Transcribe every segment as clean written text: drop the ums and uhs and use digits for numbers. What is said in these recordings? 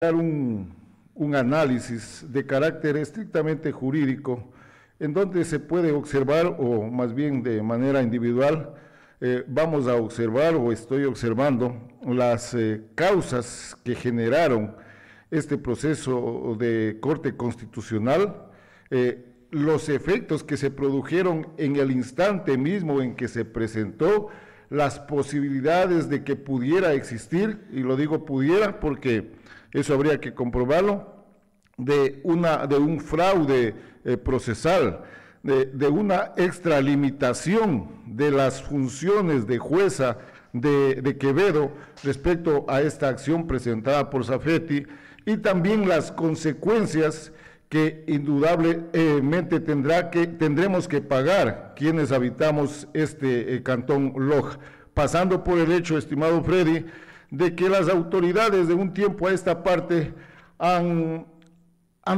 dar un análisis de carácter estrictamente jurídico, en donde se puede observar, o más bien de manera individual, vamos a observar o estoy observando las causas que generaron este proceso de Corte Constitucional, los efectos que se produjeron en el instante mismo en que se presentó, las posibilidades de que pudiera existir, y lo digo pudiera porque eso habría que comprobarlo, de un fraude procesal, de una extralimitación de las funciones de jueza de Quevedo respecto a esta acción presentada por Safety, y también las consecuencias que indudablemente tendremos que pagar quienes habitamos este cantón Loja, pasando por el hecho, estimado Freddy, de que las autoridades de un tiempo a esta parte han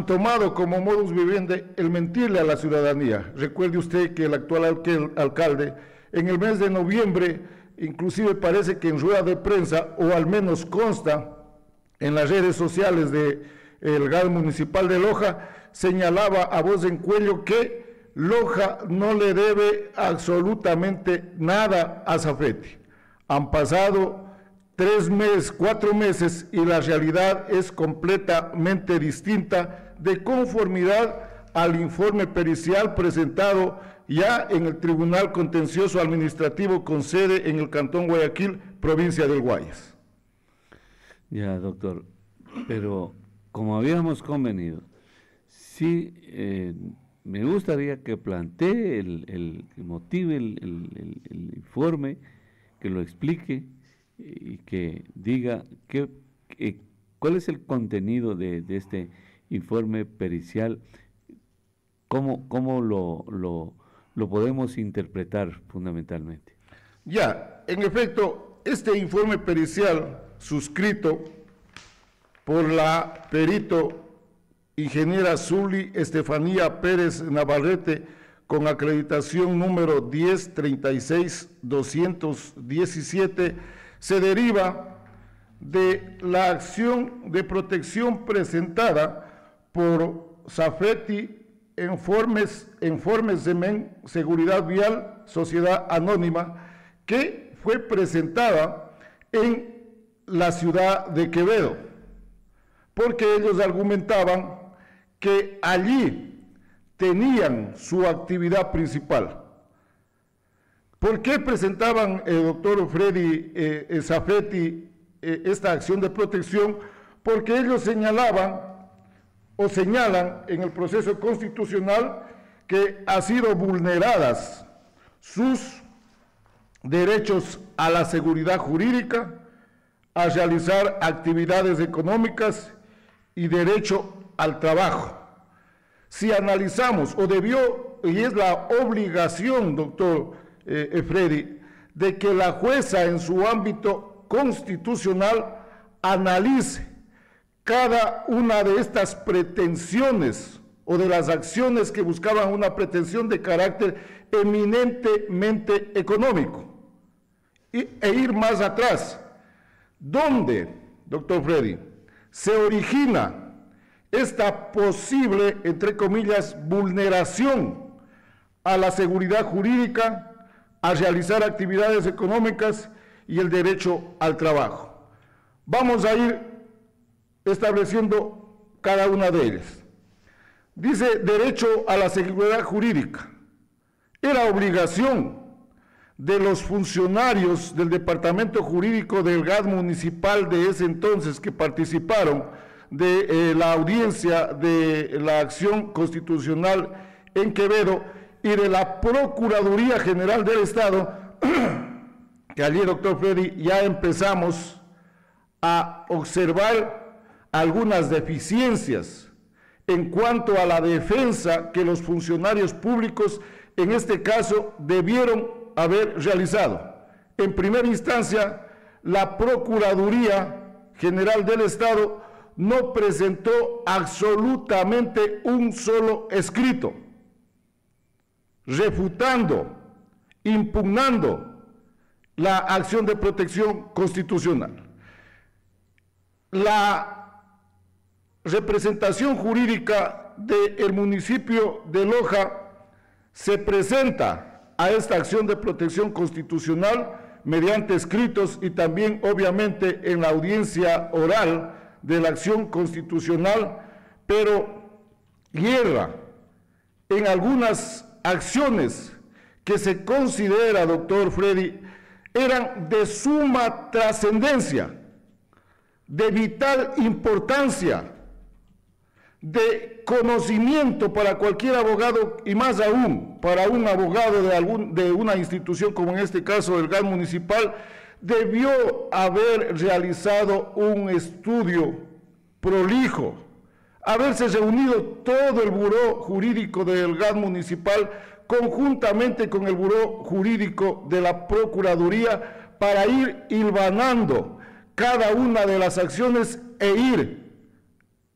tomado como modus vivendi el mentirle a la ciudadanía. Recuerde usted que el actual alcalde, en el mes de noviembre, inclusive parece que en rueda de prensa, o al menos consta en las redes sociales del GAD municipal de Loja, señalaba a voz en cuello que Loja no le debe absolutamente nada a Safety. Han pasado 3 meses, 4 meses, y la realidad es completamente distinta, de conformidad al informe pericial presentado ya en el Tribunal Contencioso Administrativo con sede en el Cantón Guayaquil, provincia del Guayas. Ya, doctor, pero como habíamos convenido, sí, me gustaría que plantee que motive el informe, que lo explique y que diga cuál es el contenido de este informe pericial, cómo lo podemos interpretar fundamentalmente. Ya, en efecto, este informe pericial suscrito por la perito ingeniera Zuli Estefanía Pérez Navarrete, con acreditación número 10-36-217, se deriva de la acción de protección presentada por Safety Informes de Seguridad Vial, Sociedad Anónima, que fue presentada en la ciudad de Quevedo, porque ellos argumentaban que allí tenían su actividad principal. ¿Por qué presentaban, doctor Freddy Safety, esta acción de protección? Porque ellos señalaban o señalan en el proceso constitucional que ha sido vulneradas sus derechos a la seguridad jurídica, a realizar actividades económicas y derecho al trabajo. Si analizamos, o debió, y es la obligación, doctor Freddy, de que la jueza en su ámbito constitucional analice cada una de estas pretensiones o de las acciones que buscaban una pretensión de carácter eminentemente económico, e ir más atrás. ¿Dónde, doctor Freddy, se origina esta posible, entre comillas, vulneración a la seguridad jurídica, a realizar actividades económicas y el derecho al trabajo? Vamos a ir estableciendo cada una de ellas. Dice derecho a la seguridad jurídica. Era obligación de los funcionarios del Departamento Jurídico del GAD municipal de ese entonces, que participaron de la audiencia de la acción constitucional en Quevedo, y de la Procuraduría General del Estado, que allí, doctor Freddy, ya empezamos a observar algunas deficiencias en cuanto a la defensa que los funcionarios públicos, en este caso, debieron haber realizado. En primera instancia, la Procuraduría General del Estado no presentó absolutamente un solo escrito refutando, impugnando la acción de protección constitucional. La representación jurídica del municipio de Loja se presenta a esta acción de protección constitucional mediante escritos y también obviamente en la audiencia oral de la acción constitucional, pero hierra en algunas acciones que se considera, doctor Freddy, eran de suma trascendencia, de vital importancia, de conocimiento para cualquier abogado y más aún para un abogado de una institución como en este caso el GAN municipal, debió haber realizado un estudio prolijo, haberse reunido todo el buró jurídico del GAN municipal conjuntamente con el buró jurídico de la Procuraduría para ir hilvanando cada una de las acciones e ir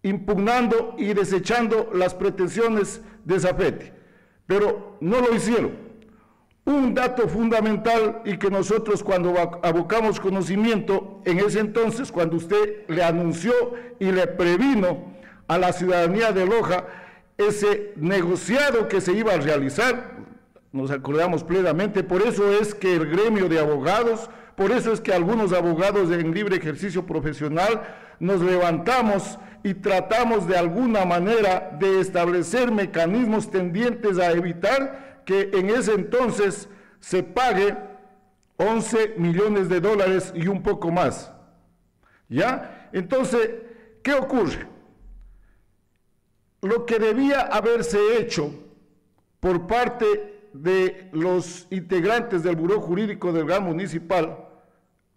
impugnando y desechando las pretensiones de Zafety, pero no lo hicieron. Un dato fundamental y que nosotros cuando abocamos conocimiento, en ese entonces cuando usted le anunció y le previno a la ciudadanía de Loja ese negociado que se iba a realizar, nos acordamos plenamente, por eso es que el gremio de abogados, por eso es que algunos abogados en libre ejercicio profesional nos levantamos y tratamos de alguna manera de establecer mecanismos tendientes a evitar que en ese entonces se pague 11 millones de dólares y un poco más. ¿Ya? Entonces, ¿qué ocurre? Lo que debía haberse hecho por parte de los integrantes del Buró Jurídico del GAN municipal,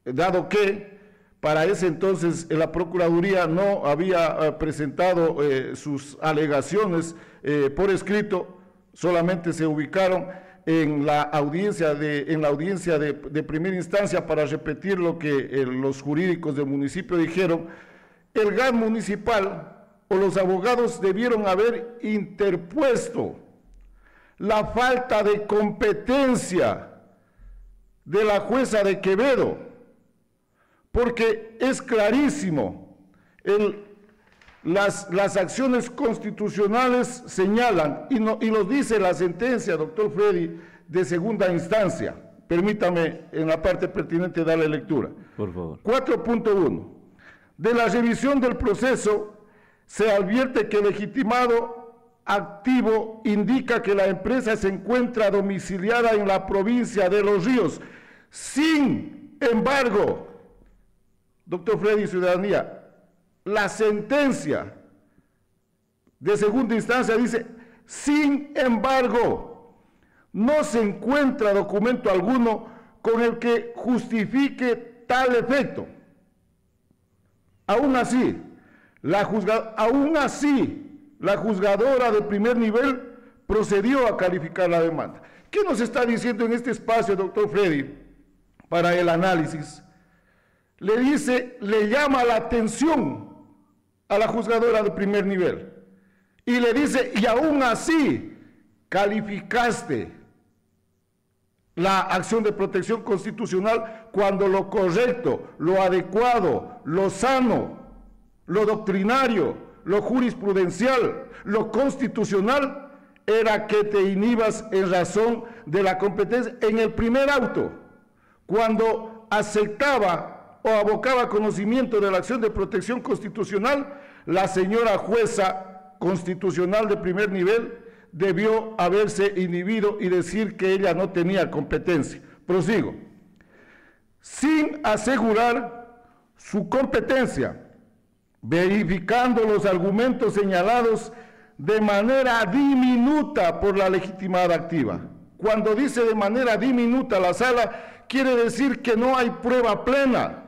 dado que para ese entonces la Procuraduría no había presentado sus alegaciones por escrito, solamente se ubicaron en la audiencia de primera instancia para repetir lo que los jurídicos del municipio dijeron. El GAN municipal o los abogados debieron haber interpuesto la falta de competencia de la jueza de Quevedo, porque es clarísimo, las acciones constitucionales señalan, y lo dice la sentencia, doctor Freddy, de segunda instancia. Permítame en la parte pertinente darle lectura. Por favor. 4.1. De la revisión del proceso se advierte que el legitimado activo indica que la empresa se encuentra domiciliada en la provincia de Los Ríos. Sin embargo, doctor Freddy, ciudadanía, la sentencia de segunda instancia dice, sin embargo, no se encuentra documento alguno con el que justifique tal efecto. Aún así, la juzgadora de primer nivel procedió a calificar la demanda. ¿Qué nos está diciendo en este espacio, doctor Freddy, para el análisis? Le llama la atención a la juzgadora de primer nivel y le dice, y aún así calificaste la acción de protección constitucional cuando lo correcto, lo adecuado, lo sano, lo doctrinario, lo jurisprudencial, lo constitucional era que te inhibas en razón de la competencia. En el primer auto, cuando aceptaba o abocaba conocimiento de la acción de protección constitucional, la señora jueza constitucional de primer nivel debió haberse inhibido y decir que ella no tenía competencia. Prosigo. Sin asegurar su competencia, verificando los argumentos señalados de manera diminuta por la legitimada activa. Cuando dice de manera diminuta la sala, quiere decir que no hay prueba plena.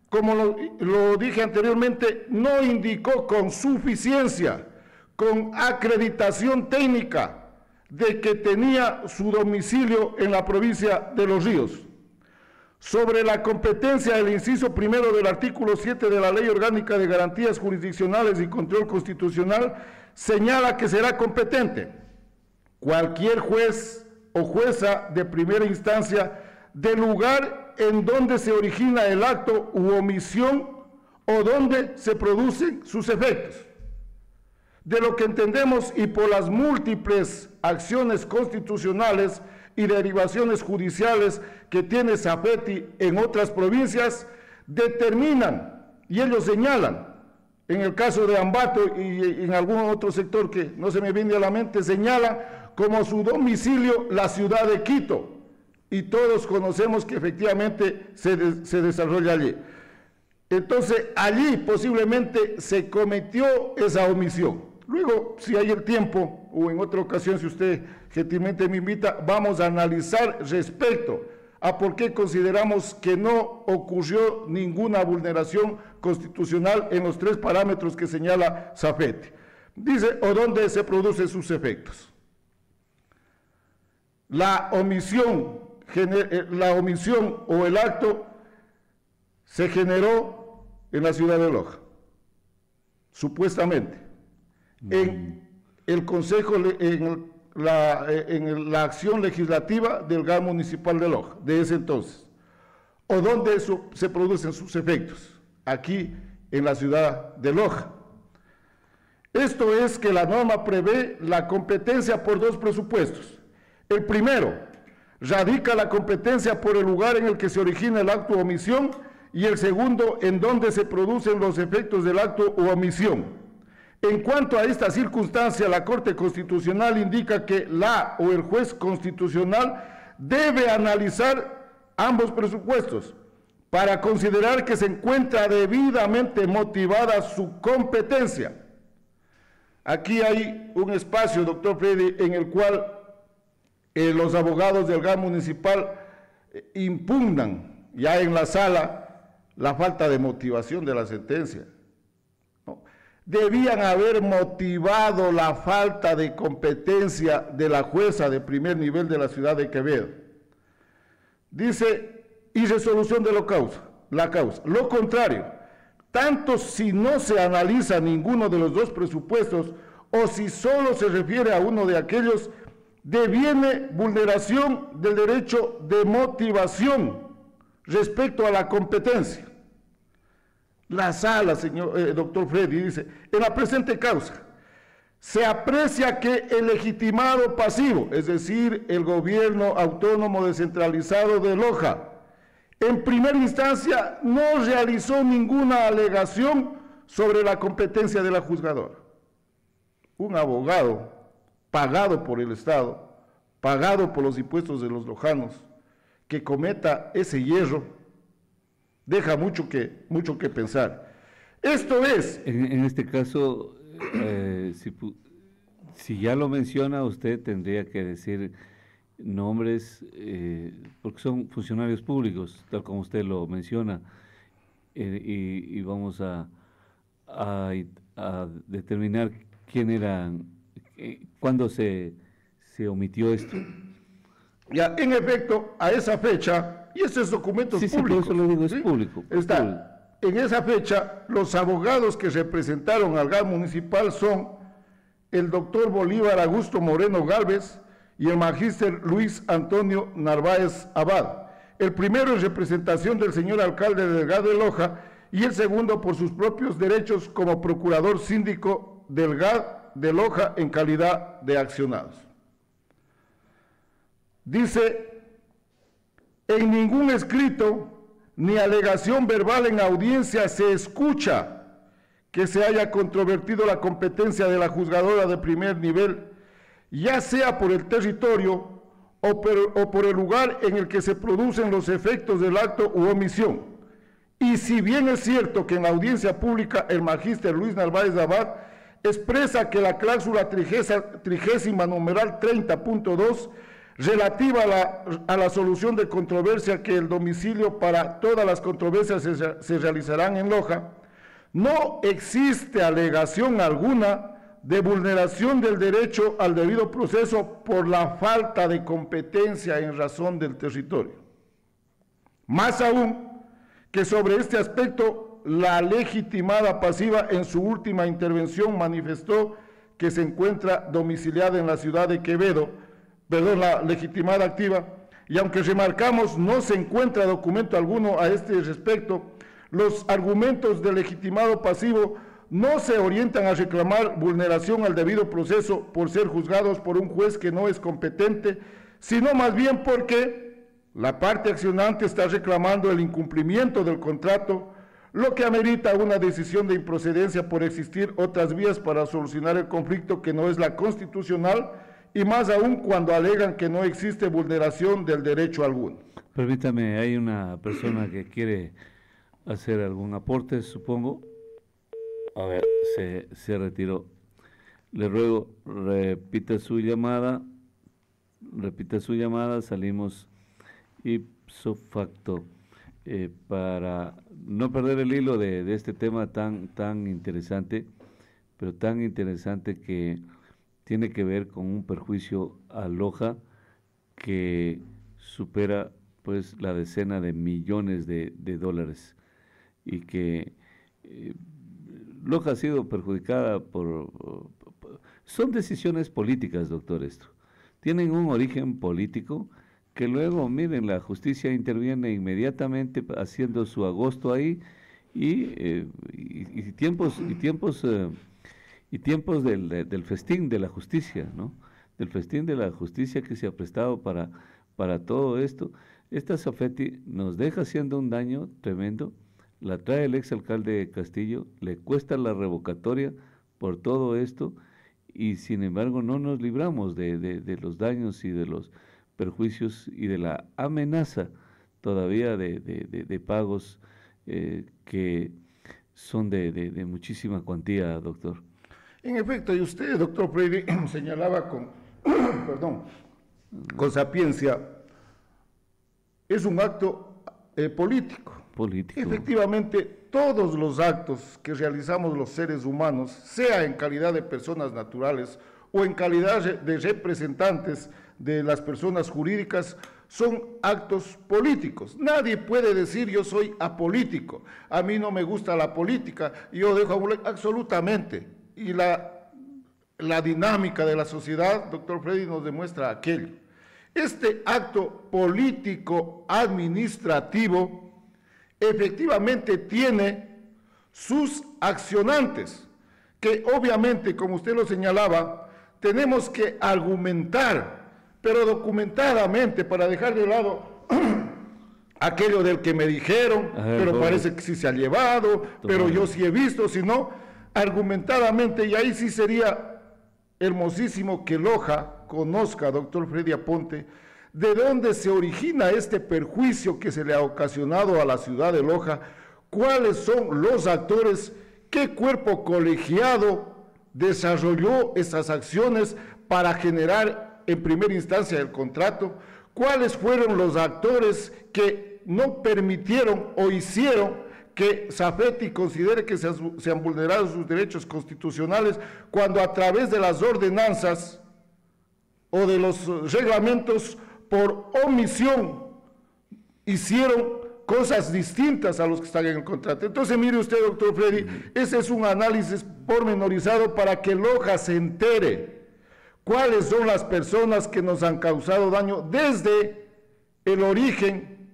Como lo dije anteriormente, no indicó con suficiencia, con acreditación técnica de que tenía su domicilio en la provincia de Los Ríos. Sobre la competencia del inciso primero del artículo 7 de la Ley Orgánica de Garantías Jurisdiccionales y Control Constitucional, señala que será competente cualquier juez o jueza de primera instancia del lugar en donde se origina el acto u omisión o donde se producen sus efectos. de lo que entendemos y por las múltiples acciones constitucionales y derivaciones judiciales que tiene Safety en otras provincias, determinan, y ellos señalan, en el caso de Ambato y en algún otro sector que no se me viene a la mente, señalan como su domicilio la ciudad de Quito, y todos conocemos que efectivamente se desarrolla allí. Entonces, allí posiblemente se cometió esa omisión. Luego, si hay el tiempo, o en otra ocasión, si usted gentilmente me invita, vamos a analizar respecto a por qué consideramos que no ocurrió ninguna vulneración constitucional en los 3 parámetros que señala Safety. Dice, o dónde se producen sus efectos. La omisión o el acto se generó en la ciudad de Loja, supuestamente. En el Consejo, en la acción legislativa del GAD municipal de Loja, de ese entonces. ¿O dónde se producen sus efectos? Aquí, en la ciudad de Loja. Esto es que la norma prevé la competencia por 2 presupuestos. El primero, radica la competencia por el lugar en el que se origina el acto o omisión, y el segundo, en donde se producen los efectos del acto o omisión. En cuanto a esta circunstancia, la Corte Constitucional indica que la o el juez constitucional debe analizar ambos presupuestos para considerar que se encuentra debidamente motivada su competencia. Aquí hay un espacio, doctor Freddy, en el cual los abogados del GAD municipal impugnan ya en la sala la falta de motivación de la sentencia. Debían haber motivado la falta de competencia de la jueza de primer nivel de la ciudad de Quevedo. Dice, y resolución de la causa. Lo contrario, tanto si no se analiza ninguno de los 2 presupuestos o si solo se refiere a uno de aquellos, deviene vulneración del derecho de motivación respecto a la competencia. La sala, doctor Freddy, dice, en la presente causa, se aprecia que el legitimado pasivo, es decir, el gobierno autónomo descentralizado de Loja, en primera instancia no realizó ninguna alegación sobre la competencia de la juzgadora. Un abogado pagado por el Estado, pagado por los impuestos de los lojanos, que cometa ese hierro, deja mucho que pensar. Esto es... En este caso, si ya lo menciona, usted tendría que decir nombres, porque son funcionarios públicos, tal como usted lo menciona, y vamos a determinar quién eran, cuándo se omitió esto. Ya, en efecto, a esa fecha, y esos documentos públicos. Sí, por eso lo digo, es público. Está. En esa fecha, los abogados que representaron al GAD municipal son el doctor Bolívar Augusto Moreno Gálvez y el magíster Luis Antonio Narváez Abad. El primero en representación del señor alcalde del GAD de Loja y el segundo por sus propios derechos como procurador síndico del GAD de Loja en calidad de accionados. Dice, en ningún escrito ni alegación verbal en audiencia se escucha que se haya controvertido la competencia de la juzgadora de primer nivel, ya sea por el territorio o por el lugar en el que se producen los efectos del acto u omisión. Y si bien es cierto que en la audiencia pública el magíster Luis Narváez Abad expresa que la cláusula 30ª numeral 30.2 relativa a la solución de controversia que el domicilio para todas las controversias se realizarán en Loja, no existe alegación alguna de vulneración del derecho al debido proceso por la falta de competencia en razón del territorio. Más aún que sobre este aspecto, la legitimada pasiva en su última intervención manifestó que se encuentra domiciliada en la ciudad de Quevedo, la legitimada activa, y aunque remarcamos no se encuentra documento alguno a este respecto, los argumentos del legitimado pasivo no se orientan a reclamar vulneración al debido proceso por ser juzgados por un juez que no es competente, sino más bien porque la parte accionante está reclamando el incumplimiento del contrato, lo que amerita una decisión de improcedencia por existir otras vías para solucionar el conflicto que no es la constitucional, y más aún cuando alegan que no existe vulneración del derecho alguno. Permítame, hay una persona que quiere hacer algún aporte, supongo. A ver, se retiró. Le ruego, repita su llamada, salimos ipso facto, para no perder el hilo de este tema tan interesante, pero tan interesante que tiene que ver con un perjuicio a Loja que supera pues la decena de millones de dólares, y que Loja ha sido perjudicada son decisiones políticas, doctor, esto. Tienen un origen político que luego, miren, la justicia interviene inmediatamente haciendo su agosto ahí, y tiempos del festín de la justicia, ¿no? Del festín de la justicia que se ha prestado para todo esto. Esta Safety nos deja haciendo un daño tremendo, la trae el exalcalde Castillo, le cuesta la revocatoria por todo esto, y sin embargo no nos libramos de los daños y de los perjuicios y de la amenaza todavía de pagos que son de muchísima cuantía, doctor. En efecto, y usted, doctor Freddy, señalaba con sapiencia, es un acto político. Efectivamente, todos los actos que realizamos los seres humanos, sea en calidad de personas naturales o en calidad de representantes de las personas jurídicas, son actos políticos. Nadie puede decir yo soy apolítico, a mí no me gusta la política, yo dejo absolutamente. Y la dinámica de la sociedad, doctor Freddy, nos demuestra aquello. Este acto político administrativo efectivamente tiene sus accionantes, que obviamente, como usted lo señalaba, tenemos que argumentar, pero documentadamente, para dejar de lado aquello del que me dijeron, pero parece que sí se ha llevado, pero yo sí he visto, si no, argumentadamente, y ahí sí sería hermosísimo que Loja conozca, doctor Freddy Aponte, de dónde se origina este perjuicio que se le ha ocasionado a la ciudad de Loja, cuáles son los actores, qué cuerpo colegiado desarrolló esas acciones para generar en primera instancia el contrato, cuáles fueron los actores que no permitieron o hicieron que Safety considere que se han vulnerado sus derechos constitucionales cuando a través de las ordenanzas o de los reglamentos por omisión hicieron cosas distintas a los que están en el contrato. Entonces, mire usted, doctor Freddy, ese es un análisis pormenorizado para que Loja se entere cuáles son las personas que nos han causado daño desde el origen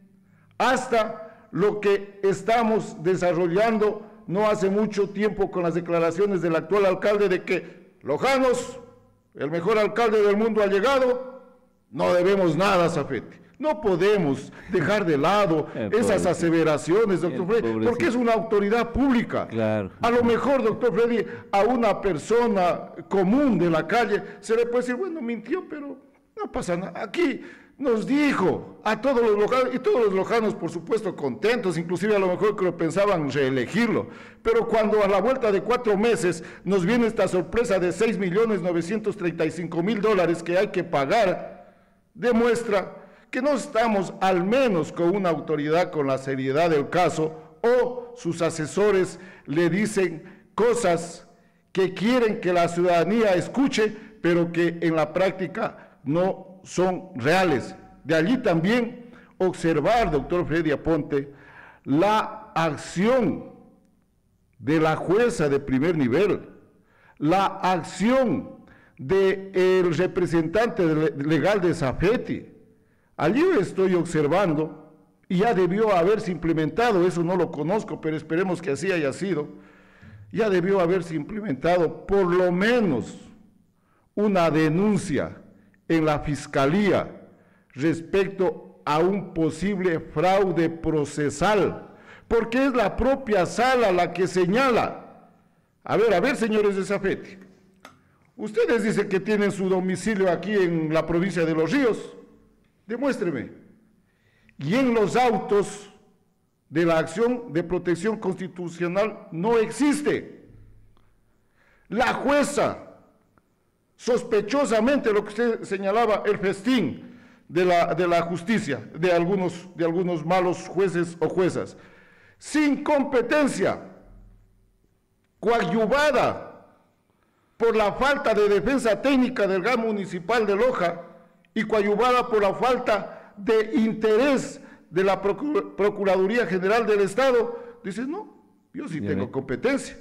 hasta lo que estamos desarrollando no hace mucho tiempo con las declaraciones del actual alcalde de que lojanos, el mejor alcalde del mundo ha llegado, no debemos nada a Safety. No podemos dejar de lado esas aseveraciones, doctor Freddy, porque es una autoridad pública. Claro. A lo mejor, doctor Freddy, a una persona común de la calle se le puede decir, bueno, mintió, pero no pasa nada. Aquí nos dijo a todos los lojanos, y todos los lojanos, por supuesto, contentos, inclusive a lo mejor que lo pensaban reelegirlo, pero cuando a la vuelta de 4 meses nos viene esta sorpresa de $6.935.000 que hay que pagar, demuestra que no estamos al menos con una autoridad con la seriedad del caso, o sus asesores le dicen cosas que quieren que la ciudadanía escuche, pero que en la práctica no son reales. De allí también observar, doctor Freddy Aponte, la acción de la jueza de primer nivel, la acción del representante legal de Safety. Allí estoy observando, y ya debió haberse implementado, eso no lo conozco, pero esperemos que así haya sido, ya debió haberse implementado por lo menos una denuncia en la Fiscalía respecto a un posible fraude procesal, porque es la propia sala la que señala. A ver, señores de Safety, ustedes dicen que tienen su domicilio aquí en la provincia de Los Ríos, demuéstreme. Y en los autos de la acción de protección constitucional no existe. La jueza, sospechosamente, lo que usted señalaba, el festín de la justicia, de algunos malos jueces o juezas, sin competencia, coadyuvada por la falta de defensa técnica del GAM municipal de Loja y coadyuvada por la falta de interés de la Procuraduría General del Estado, dice, no, yo sí tengo competencia.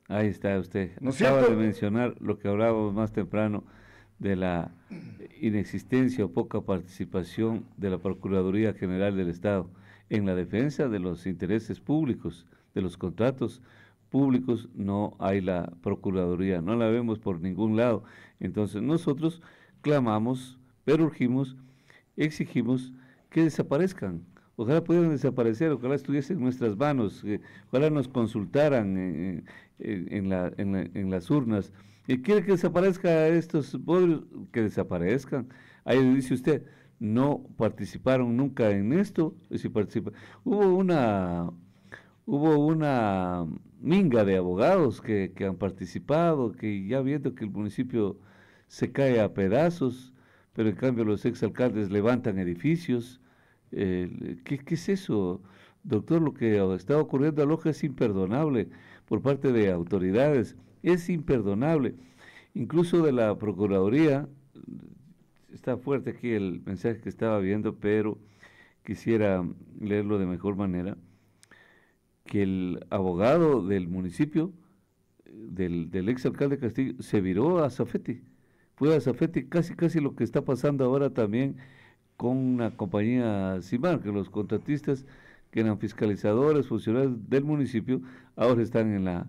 Ahí está usted. ¿No es Acaba cierto? de mencionar lo que hablábamos más temprano de la inexistencia o poca participación de la Procuraduría General del Estado en la defensa de los intereses públicos, de los contratos públicos. No hay la Procuraduría, no la vemos por ningún lado. Entonces nosotros clamamos, perurgimos, exigimos que desaparezcan. Ojalá pudieran desaparecer, ojalá estuviesen en nuestras manos, ojalá nos consultaran en las urnas. ¿Y quiere que desaparezca estos bodrios? Que desaparezcan. Ahí dice usted, no participaron nunca en esto. Si hubo una minga de abogados que han participado, que ya viendo que el municipio se cae a pedazos, pero en cambio los exalcaldes levantan edificios. ¿Qué es eso, doctor? Lo que está ocurriendo en Loja es imperdonable por parte de autoridades, es imperdonable, incluso de la Procuraduría. Está fuerte aquí el mensaje que estaba viendo, pero quisiera leerlo de mejor manera, que el abogado del municipio, del exalcalde Castillo, se viró a Safety, fue a Safety, casi lo que está pasando ahora también con una compañía CIMAR, que los contratistas que eran fiscalizadores, funcionarios del municipio, ahora están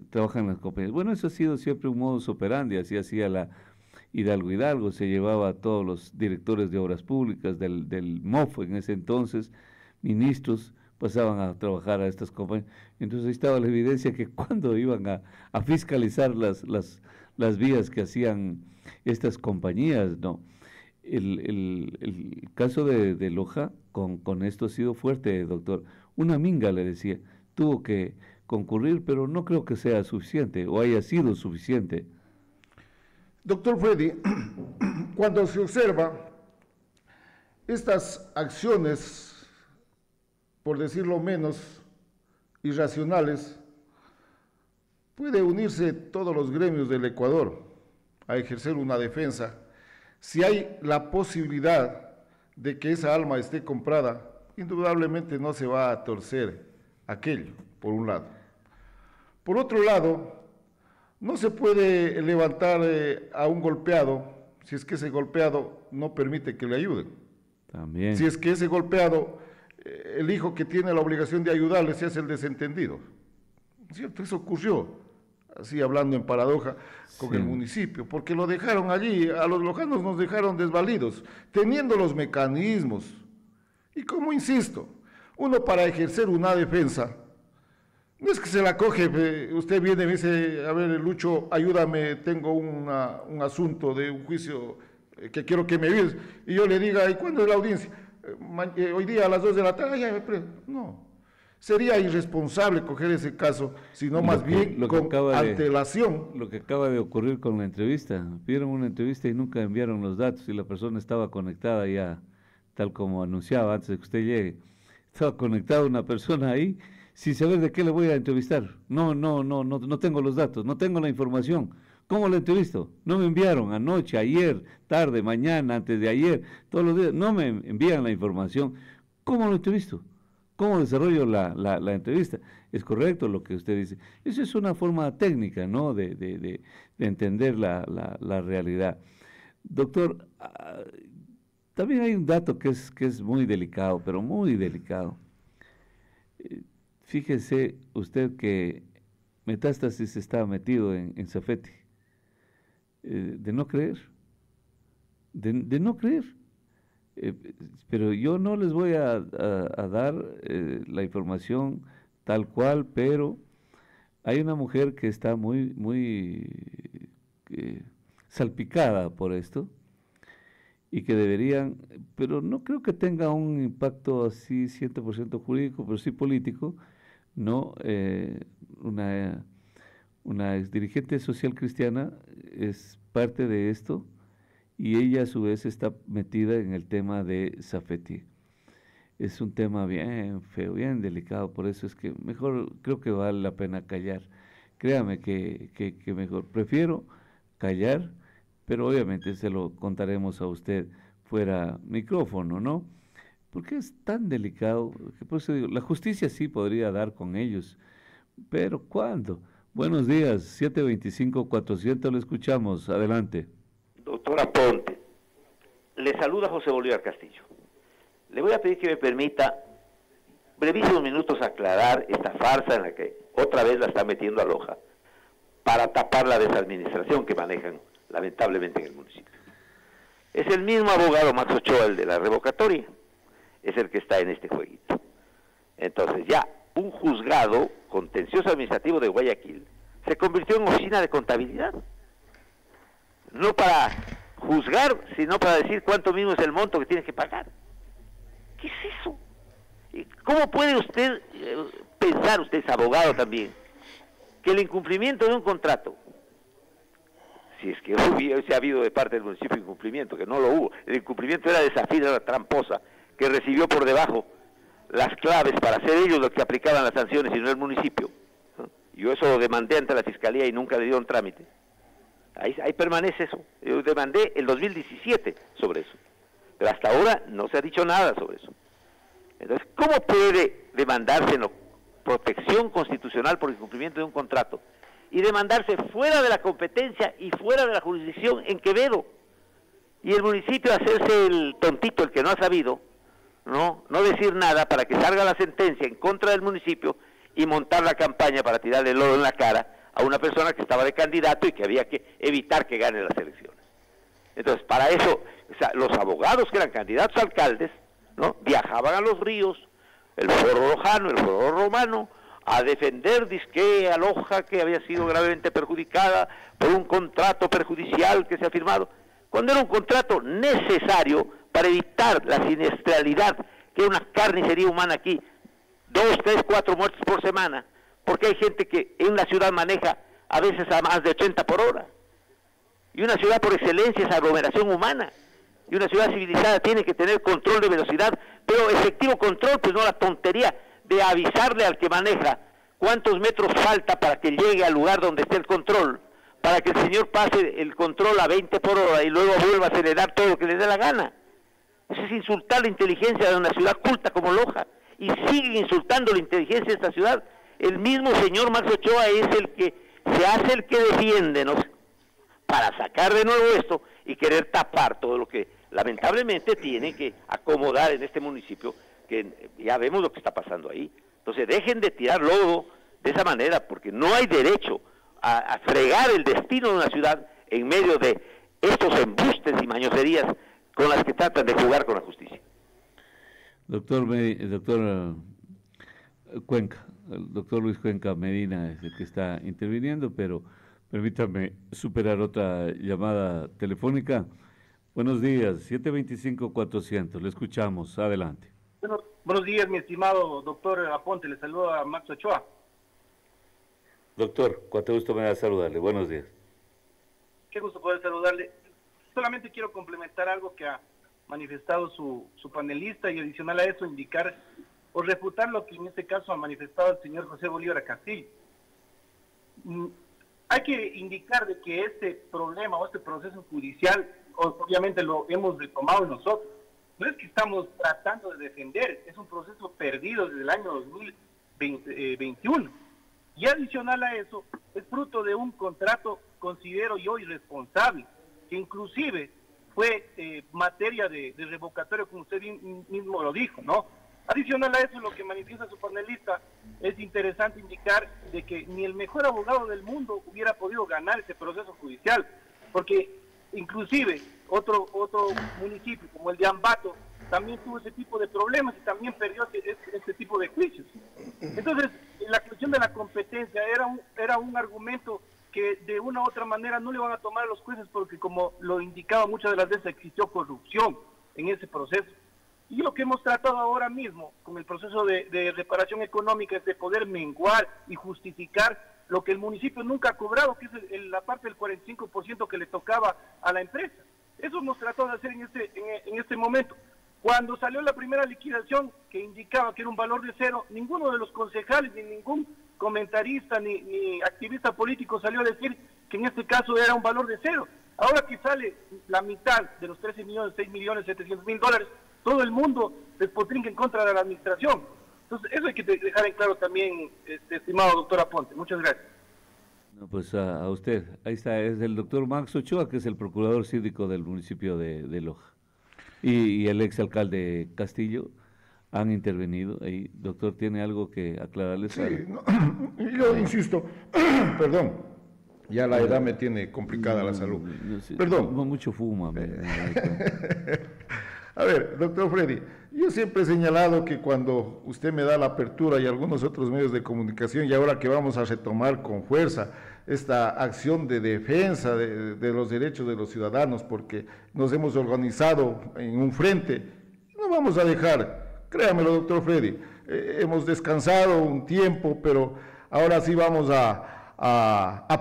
trabajan en las compañías. Bueno, eso ha sido siempre un modus operandi, así hacía la Hidalgo, se llevaba a todos los directores de obras públicas del MOF en ese entonces, ministros, pasaban a trabajar a estas compañías. Entonces ahí estaba la evidencia que cuando iban a fiscalizar las vías que hacían estas compañías, no. El caso de Loja con esto ha sido fuerte, doctor. Una minga, le decía, tuvo que concurrir, pero no creo que sea suficiente o haya sido suficiente. Doctor Freddy, cuando se observa estas acciones, por decirlo menos, irracionales, puede unirse todos los gremios del Ecuador a ejercer una defensa. Si hay la posibilidad de que esa alma esté comprada, indudablemente no se va a torcer aquello, por un lado. Por otro lado, no se puede levantar a un golpeado si es que ese golpeado no permite que le ayuden. También. Si es que ese golpeado, el hijo que tiene la obligación de ayudarle se hace el desentendido. ¿Cierto? Eso ocurrió, así hablando en paradoja, con el municipio, porque lo dejaron allí, a los lojanos nos dejaron desvalidos, teniendo los mecanismos. Y como insisto, uno para ejercer una defensa, no es que se la coge, usted viene y me dice, a ver, Lucho, ayúdame, tengo un asunto de un juicio que quiero que me ayudes, y yo le diga, ¿y cuándo es la audiencia? Hoy día a las 2 de la tarde, no. Sería irresponsable coger ese caso, sino más bien con antelación. Lo que acaba de ocurrir con la entrevista, pidieron una entrevista y nunca enviaron los datos y la persona estaba conectada ya, tal como anunciaba antes de que usted llegue. Estaba conectada una persona ahí sin saber de qué le voy a entrevistar. No tengo los datos, no tengo la información. ¿Cómo la entrevisto? No me enviaron anoche, ayer, tarde, mañana, antes de ayer, todos los días, no me envían la información. ¿Cómo lo entrevisto? ¿Cómo desarrollo la entrevista? Es correcto lo que usted dice. Eso es una forma técnica, ¿no?, de entender la realidad. Doctor, también hay un dato que es muy delicado, pero muy delicado. Fíjese usted que Metástasis estaba metido en Safety. De no creer, de no creer. Pero yo no les voy a dar la información tal cual, pero hay una mujer que está muy salpicada por esto y que deberían, pero no creo que tenga un impacto así 100% jurídico, pero sí político, ¿no? Una ex dirigente social cristiana es parte de esto y ella a su vez está metida en el tema de Safety. Es un tema bien feo, bien delicado, por eso es que mejor creo que vale la pena callar. Créame que mejor, prefiero callar, pero obviamente se lo contaremos a usted fuera micrófono, ¿no? Porque es tan delicado, que por eso digo, la justicia sí podría dar con ellos, pero ¿cuándo? Buenos días, 725-400, lo escuchamos, adelante. Doctora Ponte, le saluda José Bolívar Castillo. Le voy a pedir que me permita brevísimos minutos aclarar esta farsa en la que otra vez la está metiendo a Loja para tapar la desadministración que manejan lamentablemente en el municipio. Es el mismo abogado Max Ochoa, el de la revocatoria, es el que está en este jueguito. Entonces ya un juzgado contencioso administrativo de Guayaquil se convirtió en oficina de contabilidad. No para juzgar, sino para decir cuánto mismo es el monto que tiene que pagar. ¿Qué es eso? ¿Cómo puede usted pensar, usted es abogado también, que el incumplimiento de un contrato, si es que ha habido de parte del municipio incumplimiento, que no lo hubo, el incumplimiento era de Zafira, la tramposa, que recibió por debajo las claves para hacer ellos los que aplicaban las sanciones y no el municipio, ¿no? Yo eso lo demandé ante la Fiscalía y nunca le dieron trámite. Ahí permanece eso. Yo demandé el 2017 sobre eso. Pero hasta ahora no se ha dicho nada sobre eso. Entonces, ¿cómo puede demandarse en protección constitucional por incumplimiento de un contrato y demandarse fuera de la competencia y fuera de la jurisdicción en Quevedo? Y el municipio hacerse el tontito, el que no ha sabido, no decir nada para que salga la sentencia en contra del municipio y montar la campaña para tirarle el lodo en la cara a una persona que estaba de candidato y que había que evitar que gane las elecciones. Entonces, para eso, o sea, los abogados que eran candidatos a alcaldes, ¿no?, viajaban a los ríos, el Foro Lojano, el Foro Romano, a defender disque a Loja, que había sido gravemente perjudicada por un contrato perjudicial que se ha firmado, cuando era un contrato necesario para evitar la siniestralidad, que es una carnicería humana aquí, 2, 3, 4 muertes por semana, porque hay gente que en la ciudad maneja a veces a más de 80 por hora. Y una ciudad por excelencia es aglomeración humana. Y una ciudad civilizada tiene que tener control de velocidad, pero efectivo control, pues no la tontería de avisarle al que maneja cuántos metros falta para que llegue al lugar donde esté el control, para que el señor pase el control a 20 por hora y luego vuelva a acelerar todo lo que le dé la gana. Eso es insultar la inteligencia de una ciudad culta como Loja. Y siguen insultando la inteligencia de esta ciudad. El mismo señor Max Ochoa es el que se hace el que defiende, ¿no?, para sacar de nuevo esto y querer tapar todo lo que lamentablemente tiene que acomodar en este municipio, que ya vemos lo que está pasando ahí. Entonces dejen de tirar lodo de esa manera, porque no hay derecho a fregar el destino de una ciudad en medio de estos embustes y mañoserías con las que tratan de jugar con la justicia. Doctor Cuenca, el doctor Luis Cuenca Medina es el que está interviniendo, pero permítame superar otra llamada telefónica. Buenos días, 725-400, le escuchamos, adelante. Bueno, buenos días, mi estimado doctor Aponte, le saludo a Max Ochoa. Doctor, cuánto gusto me da saludarle, buenos días. Qué gusto poder saludarle. Solamente quiero complementar algo que ha manifestado su panelista y adicional a eso indicar o refutar lo que en este caso ha manifestado el señor José Bolívar Castillo. Hay que indicar de que este problema o este proceso judicial, obviamente lo hemos retomado nosotros. No es que estamos tratando de defender, es un proceso perdido desde el año 2021. Y adicional a eso, es fruto de un contrato, considero yo, irresponsable, que inclusive fue materia de revocatorio, como usted mismo lo dijo, ¿no? Adicional a eso, lo que manifiesta su panelista, es interesante indicar de que ni el mejor abogado del mundo hubiera podido ganar ese proceso judicial, porque inclusive otro municipio como el de Ambato también tuvo ese tipo de problemas y también perdió este tipo de juicios. Entonces, la cuestión de la competencia era un argumento que de una u otra manera no le van a tomar a los jueces, porque como lo indicaba muchas de las veces, existió corrupción en ese proceso. Y lo que hemos tratado ahora mismo con el proceso de reparación económica es de poder menguar y justificar lo que el municipio nunca ha cobrado, que es la parte del 45% que le tocaba a la empresa. Eso hemos tratado de hacer en este momento. Cuando salió la primera liquidación que indicaba que era un valor de cero, ninguno de los concejales, ni ningún comentarista, ni activista político salió a decir que en este caso era un valor de cero. Ahora que sale la mitad de los 13 millones, 6 millones, 700 mil dólares, todo el mundo despotrinca en contra de la administración. Entonces, eso hay que dejar en claro también, estimado doctor Aponte. Muchas gracias. No, pues a usted, ahí está, es el doctor Max Ochoa, que es el procurador cívico del municipio de Loja. Y el exalcalde Castillo han intervenido ahí. Doctor, ¿tiene algo que aclararles? Sí, no, yo insisto, perdón, ya la edad me tiene complicada la salud. Perdón. Mucho fuma. A ver, doctor Freddy, yo siempre he señalado que cuando usted me da la apertura y algunos otros medios de comunicación, y ahora que vamos a retomar con fuerza esta acción de defensa de los derechos de los ciudadanos, porque nos hemos organizado en un frente, no vamos a dejar, créamelo, doctor Freddy, hemos descansado un tiempo, pero ahora sí vamos a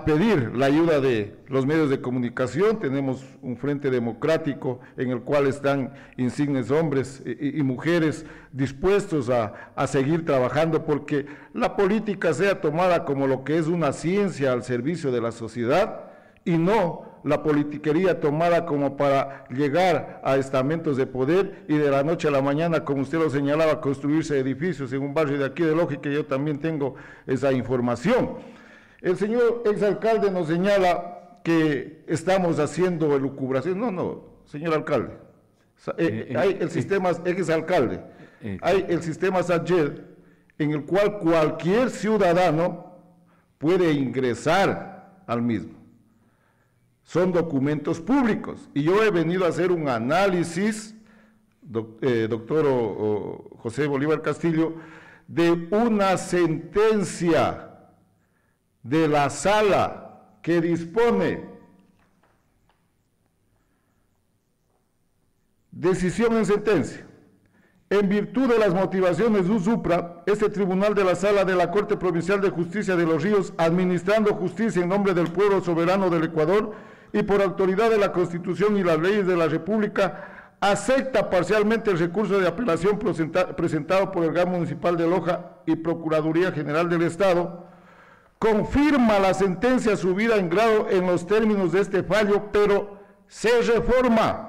pedir la ayuda de los medios de comunicación. Tenemos un frente democrático en el cual están insignes hombres y mujeres dispuestos a seguir trabajando porque la política sea tomada como lo que es una ciencia al servicio de la sociedad y no la politiquería tomada como para llegar a estamentos de poder y de la noche a la mañana, como usted lo señalaba, construirse edificios en un barrio de aquí de Loja, que yo también tengo esa información. El señor exalcalde nos señala que estamos haciendo elucubración. No, señor alcalde. Hay el sistema exalcalde. Hay el sistema SACGED, en el cual cualquier ciudadano puede ingresar al mismo. Son documentos públicos. Y yo he venido a hacer un análisis, doctor José Bolívar Castillo, de una sentencia de la sala que dispone decisión en sentencia. En virtud de las motivaciones de USUPRA, este tribunal de la Sala de la Corte Provincial de Justicia de Los Ríos, administrando justicia en nombre del pueblo soberano del Ecuador y por autoridad de la Constitución y las leyes de la República, acepta parcialmente el recurso de apelación presentado por el GAM Municipal de Loja y Procuraduría General del Estado, confirma la sentencia subida en grado en los términos de este fallo, pero se reforma.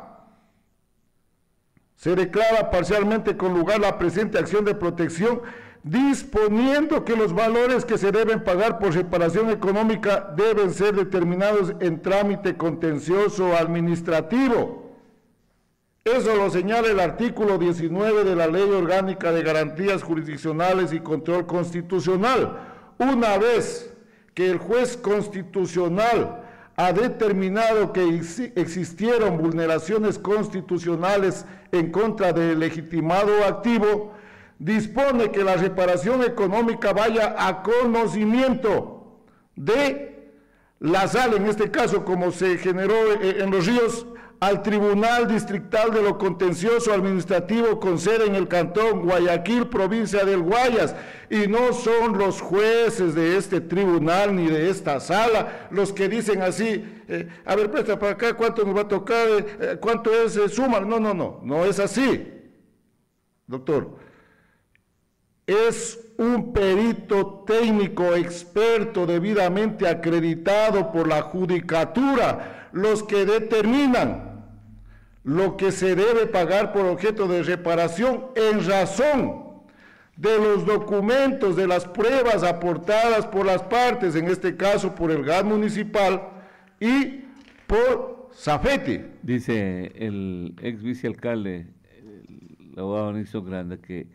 Se declara parcialmente con lugar la presente acción de protección, disponiendo que los valores que se deben pagar por reparación económica deben ser determinados en trámite contencioso administrativo. Eso lo señala el artículo 19 de la Ley Orgánica de Garantías Jurisdiccionales y Control Constitucional. Una vez que el juez constitucional ha determinado que existieron vulneraciones constitucionales en contra del legitimado activo, dispone que la reparación económica vaya a conocimiento de la sala, en este caso como se generó en Los Ríos, al Tribunal Distrital de lo Contencioso Administrativo con sede en el Cantón Guayaquil, provincia del Guayas, y no son los jueces de este tribunal ni de esta sala los que dicen así, a ver, presta para acá, ¿cuánto nos va a tocar? ¿Cuánto es suma? No es así, doctor. Es un perito técnico experto debidamente acreditado por la judicatura los que determinan lo que se debe pagar por objeto de reparación en razón de los documentos, de las pruebas aportadas por las partes, en este caso por el GAD municipal y por Zafeti. Dice el ex vicealcalde, el abogado Nixon Granda, que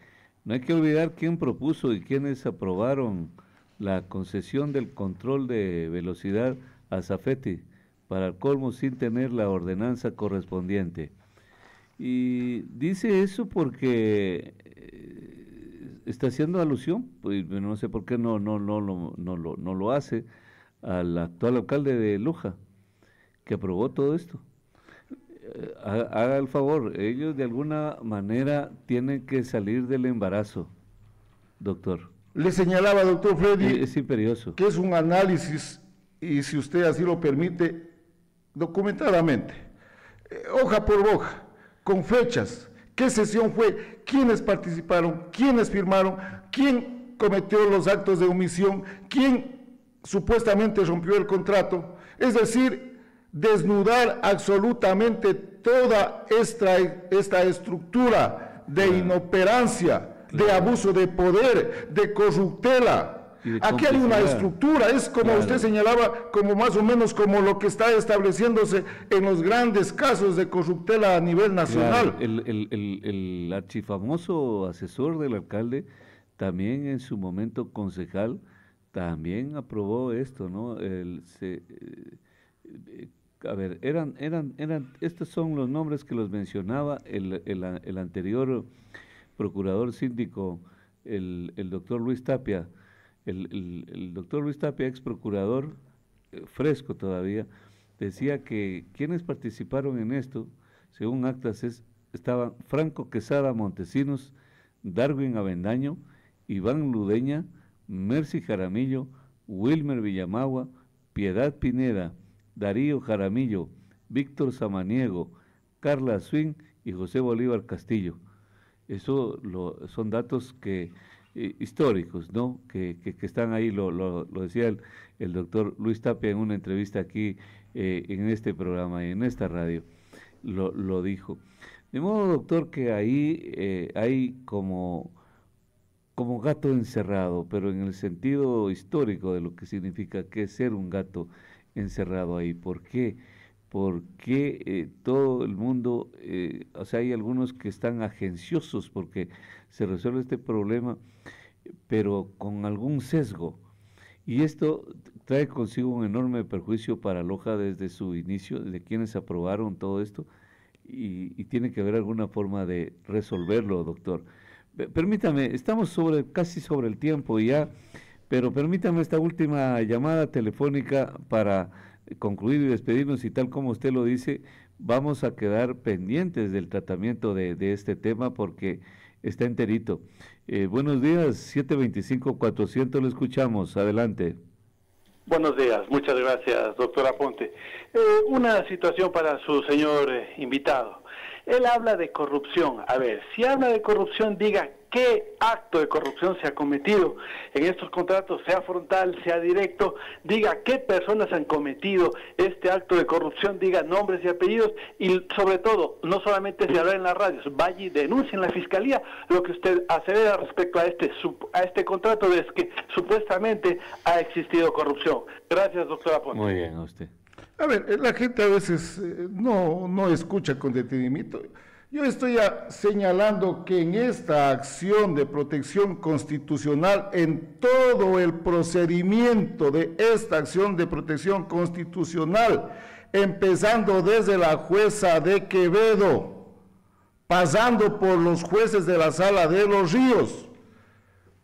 No hay que olvidar quién propuso y quiénes aprobaron la concesión del control de velocidad a Safety, para el colmo sin tener la ordenanza correspondiente. Y dice eso porque está haciendo alusión, pues no sé por qué no lo hace, al actual alcalde de Loja, que aprobó todo esto. Haga el favor, ellos de alguna manera tienen que salir del embarazo, doctor. Le señalaba, doctor Freddy, es imperioso, que es un análisis, y si usted así lo permite, documentadamente, hoja por hoja, con fechas, qué sesión fue, quiénes participaron, quiénes firmaron, quién cometió los actos de omisión, quién supuestamente rompió el contrato, es decir, desnudar absolutamente toda esta estructura de inoperancia, de abuso de poder, de corruptela. Aquí hay una estructura, es como usted señalaba, como más o menos como lo que está estableciéndose en los grandes casos de corruptela a nivel nacional. El archifamoso asesor del alcalde, también en su momento concejal, también aprobó esto, ¿no? A ver, estos son los nombres que los mencionaba el anterior procurador síndico, el doctor Luis Tapia. El doctor Luis Tapia, ex procurador, fresco todavía, decía que quienes participaron en esto, según actas, estaban Franco Quesada Montesinos, Darwin Avendaño, Iván Ludeña, Mercy Jaramillo, Wilmer Villamagua, Piedad Pineda, Darío Jaramillo, Víctor Samaniego, Carla Swing y José Bolívar Castillo. Eso son datos históricos, ¿no? Que están ahí, lo decía el doctor Luis Tapia en una entrevista aquí en este programa y en esta radio, lo dijo. De modo, doctor, que ahí hay como gato encerrado, pero en el sentido histórico de lo que significa que es ser un gato encerrado ahí. ¿Por qué? Porque todo el mundo, o sea, hay algunos que están agenciosos porque se resuelve este problema, pero con algún sesgo. Y esto trae consigo un enorme perjuicio para Loja desde su inicio, desde quienes aprobaron todo esto, y tiene que haber alguna forma de resolverlo, doctor. Permítame, estamos casi sobre el tiempo ya, pero permítame esta última llamada telefónica para concluir y despedirnos, y tal como usted lo dice, vamos a quedar pendientes del tratamiento de este tema porque está enterito. Buenos días, 725-400, lo escuchamos, adelante. Buenos días, muchas gracias, doctor Aponte. Una situación para su señor invitado. Él habla de corrupción. A ver, si habla de corrupción, diga qué acto de corrupción se ha cometido en estos contratos, sea frontal, sea directo, diga qué personas han cometido este acto de corrupción, diga nombres y apellidos, y sobre todo, no solamente se habla en las radios, vaya y denuncie en la fiscalía lo que usted asevera respecto a este contrato, es que supuestamente ha existido corrupción. Gracias, doctor Aponte. Muy bien, a usted. A ver, la gente a veces no escucha con detenimiento. Yo estoy señalando que en esta acción de protección constitucional, en todo el procedimiento de esta acción de protección constitucional, empezando desde la jueza de Quevedo, pasando por los jueces de la Sala de los Ríos,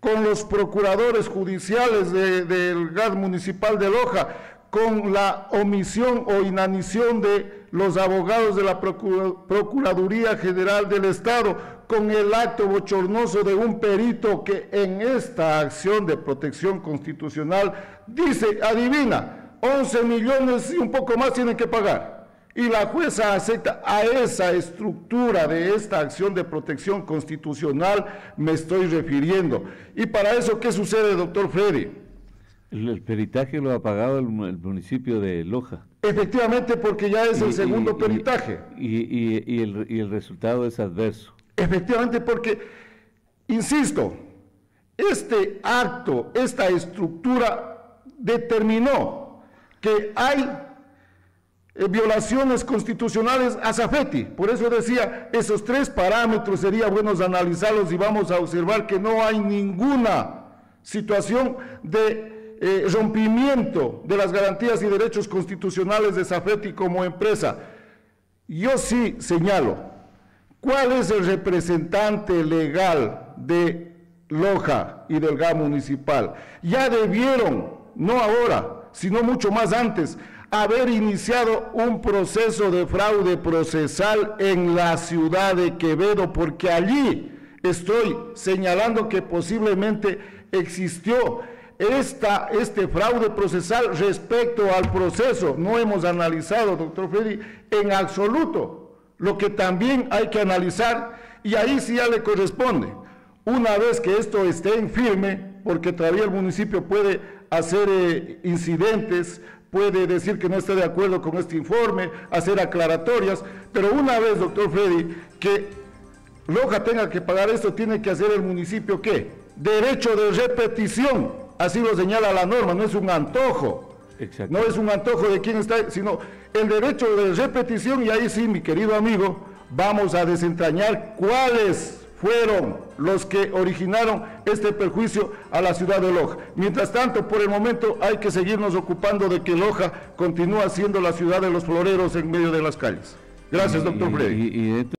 con los procuradores judiciales del GAD municipal de Loja, con la omisión o inanición de los abogados de la Procuraduría General del Estado, con el acto bochornoso de un perito que en esta acción de protección constitucional dice, adivina, 11 millones y un poco más tienen que pagar. Y la jueza acepta. A esa estructura de esta acción de protección constitucional me estoy refiriendo. Y para eso, ¿qué sucede, doctor Freddy? El peritaje lo ha pagado el municipio de Loja. Efectivamente, porque ya es el segundo peritaje. Y el resultado es adverso. Efectivamente, porque, insisto, este acto, esta estructura determinó que hay violaciones constitucionales a Safety. Por eso decía, esos 3 parámetros sería buenos analizarlos y vamos a observar que no hay ninguna situación de rompimiento de las garantías y derechos constitucionales de Safety como empresa. Yo sí señalo, ¿cuál es el representante legal de Loja y del GAM municipal? Ya debieron, no ahora, sino mucho más antes, haber iniciado un proceso de fraude procesal en la ciudad de Quevedo, porque allí estoy señalando que posiblemente existió este fraude procesal respecto al proceso. No hemos analizado, doctor Freddy, en absoluto, lo que también hay que analizar, y ahí sí ya le corresponde, una vez que esto esté en firme, porque todavía el municipio puede hacer incidentes, puede decir que no está de acuerdo con este informe, hacer aclaratorias, pero una vez, doctor Freddy, que Loja tenga que pagar esto, tiene que hacer el municipio, ¿qué? Derecho de repetición, así lo señala la norma, no es un antojo. Exacto. No es un antojo de quién está, sino el derecho de repetición, y ahí sí, mi querido amigo, vamos a desentrañar cuáles fueron los que originaron este perjuicio a la ciudad de Loja. Mientras tanto, por el momento, hay que seguirnos ocupando de que Loja continúa siendo la ciudad de los floreros en medio de las calles. Gracias, doctor Freddy.